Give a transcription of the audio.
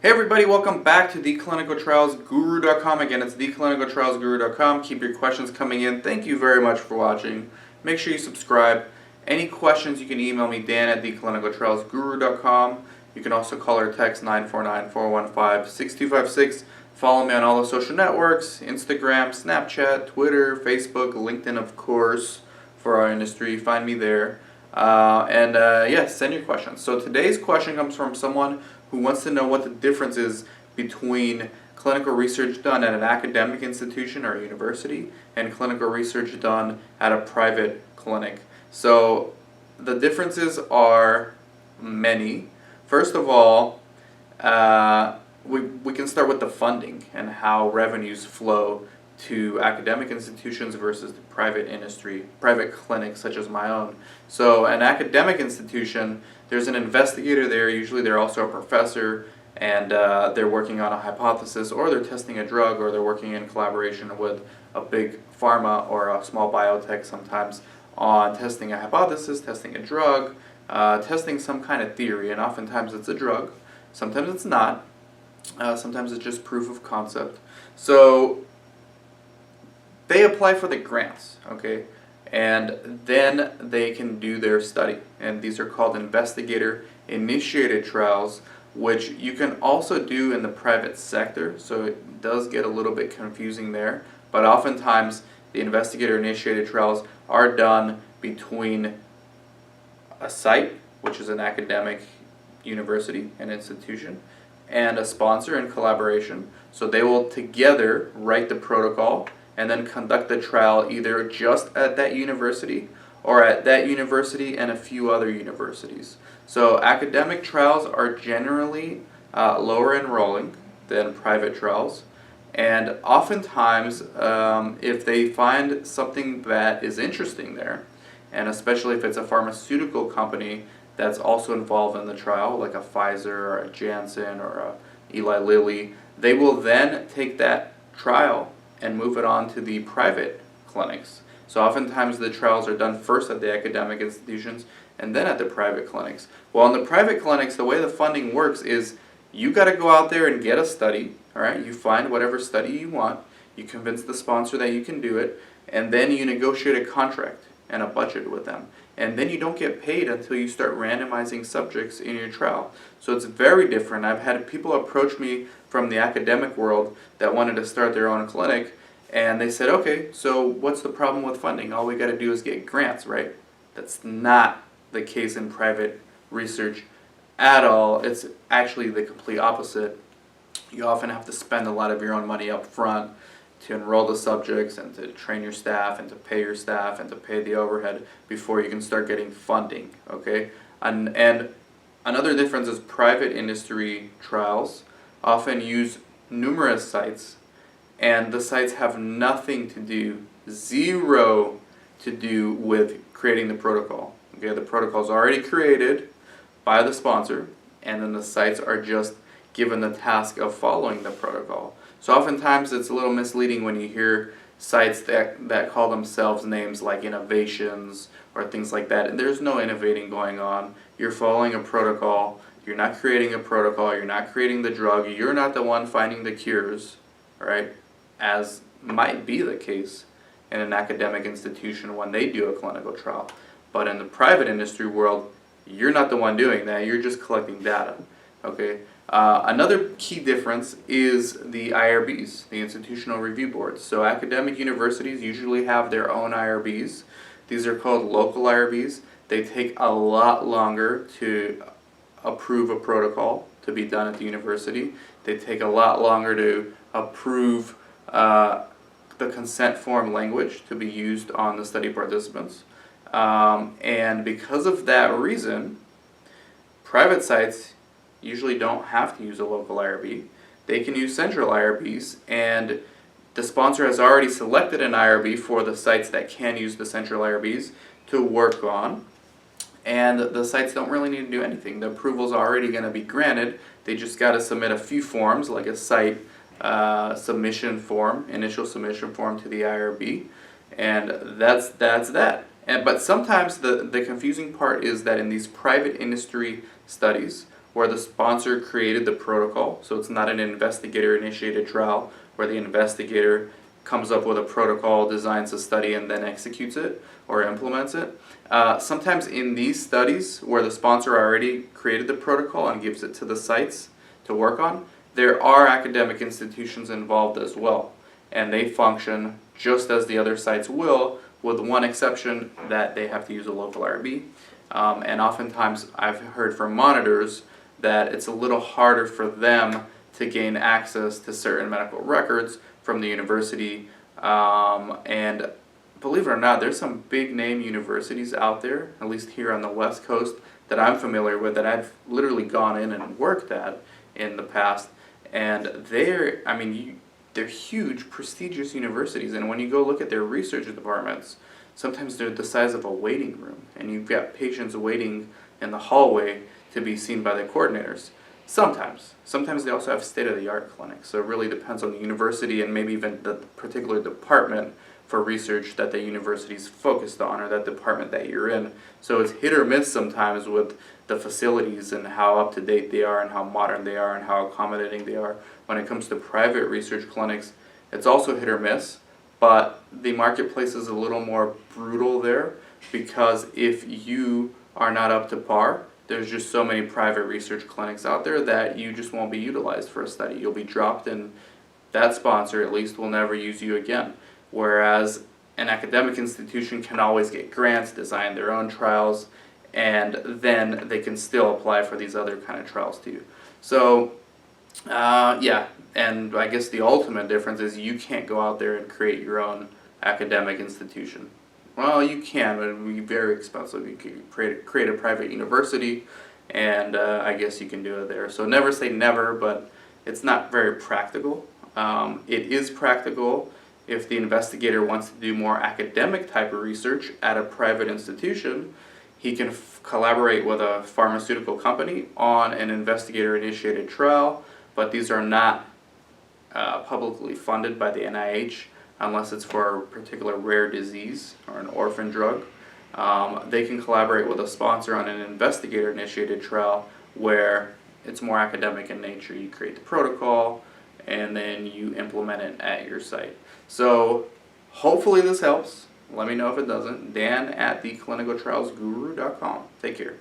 Hey everybody, welcome back to theclinicaltrialsguru.com. Again, it's theclinicaltrialsguru.com. Keep your questions coming in. Thank you very much for watching. Make sure you subscribe. Any questions, you can email me, Dan at theclinicaltrialsguru.com. You can also call or text 949-415-6256. Follow me on all the social networks, Instagram, Snapchat, Twitter, Facebook, LinkedIn, of course, for our industry. Find me there. Yes, send your questions. So today's question comes from someone who wants to know what the difference is between clinical research done at an academic institution or university and clinical research done at a private clinic. So the differences are many. First of all, we can start with the funding and how revenues flow to academic institutions versus the private industry, private clinics such as my own. So an academic institution, there's an investigator there, usually they're also a professor, and they're working on a hypothesis, or they're testing a drug, or they're working in collaboration with a big pharma or a small biotech sometimes on testing a hypothesis, testing a drug, testing some kind of theory, and oftentimes it's a drug, sometimes it's not, sometimes it's just proof of concept. So they apply for the grants, okay, and then they can do their study, and these are called investigator-initiated trials, which you can also do in the private sector, so it does get a little bit confusing there, but oftentimes the investigator-initiated trials are done between a site, which is an academic university, an institution, and a sponsor in collaboration, so they will together write the protocol and then conduct the trial either just at that university or at that university and a few other universities. So academic trials are generally lower enrolling than private trials, and oftentimes if they find something that is interesting there, and especially if it's a pharmaceutical company that's also involved in the trial, like a Pfizer or a Janssen or a Eli Lilly, they will then take that trial and move it on to the private clinics. So oftentimes the trials are done first at the academic institutions and then at the private clinics. Well, in the private clinics, the way the funding works is you got to go out there and get a study, all right? You find whatever study you want, you convince the sponsor that you can do it, and then you negotiate a contract and a budget with them. And then you don't get paid until you start randomizing subjects in your trial. So it's very different. I've had people approach me from the academic world that wanted to start their own clinic, and they said, okay, so what's the problem with funding? All we got to do is get grants, right? That's not the case in private research at all. It's actually the complete opposite. You often have to spend a lot of your own money up front to enroll the subjects and to train your staff and to pay your staff and to pay the overhead before you can start getting funding, okay? And another difference is private industry trials often use numerous sites, and the sites have nothing to do, zero to do with creating the protocol. Okay, the protocol is already created by the sponsor, and then the sites are just given the task of following the protocol. So oftentimes it's a little misleading when you hear sites that call themselves names like innovations or things like that, and there's no innovating going on. You're following a protocol, you're not creating a protocol, you're not creating the drug, you're not the one finding the cures, right? As might be the case in an academic institution when they do a clinical trial. But in the private industry world, you're not the one doing that, you're just collecting data, okay? Another key difference is the IRBs, the Institutional Review Boards. So academic universities usually have their own IRBs. These are called local IRBs. They take a lot longer to approve a protocol to be done at the university. They take a lot longer to approve the consent form language to be used on the study participants. And because of that reason, private sites usually don't have to use a local IRB. They can use central IRBs, and the sponsor has already selected an IRB for the sites that can use the central IRBs to work on, and the sites don't really need to do anything. The approval's already going to be granted. They just got to submit a few forms, like a site submission form, initial submission form to the IRB, and that's that. But sometimes the confusing part is that in these private industry studies, where the sponsor created the protocol, so it's not an investigator-initiated trial where the investigator comes up with a protocol, designs a study, and then executes it or implements it. Sometimes in these studies where the sponsor already created the protocol and gives it to the sites to work on, there are academic institutions involved as well, and they function just as the other sites will, with one exception that they have to use a local IRB. And oftentimes I've heard from monitors that it's a little harder for them to gain access to certain medical records from the university. And believe it or not, there's some big name universities out there, at least here on the West Coast, that I'm familiar with, that I've literally gone in and worked at in the past. And they're huge, prestigious universities, and when you go look at their research departments, sometimes they're the size of a waiting room, and you've got patients waiting in the hallway to be seen by the coordinators. Sometimes they also have state-of-the-art clinics, so it really depends on the university and maybe even the particular department for research that the university's focused on, or that department that you're in. So it's hit or miss sometimes with the facilities and how up-to-date they are and how modern they are and how accommodating they are. When it comes to private research clinics, it's also hit or miss, but the marketplace is a little more brutal there, because if you are not up to par, there's just so many private research clinics out there that you just won't be utilized for a study. You'll be dropped, and that sponsor at least will never use you again. Whereas an academic institution can always get grants, design their own trials, and then they can still apply for these other kind of trials too. So yeah, and I guess the ultimate difference is you can't go out there and create your own academic institution. Well, you can, but it would be very expensive. You could create a private university, and I guess you can do it there. So never say never, but it's not very practical. It is practical if the investigator wants to do more academic type of research at a private institution. He can collaborate with a pharmaceutical company on an investigator-initiated trial, but these are not publicly funded by the NIH unless it's for a particular rare disease or an orphan drug. They can collaborate with a sponsor on an investigator-initiated trial where it's more academic in nature. You create the protocol and then you implement it at your site. So hopefully this helps. Let me know if it doesn't. Dan at theclinicaltrialsguru.com. Take care.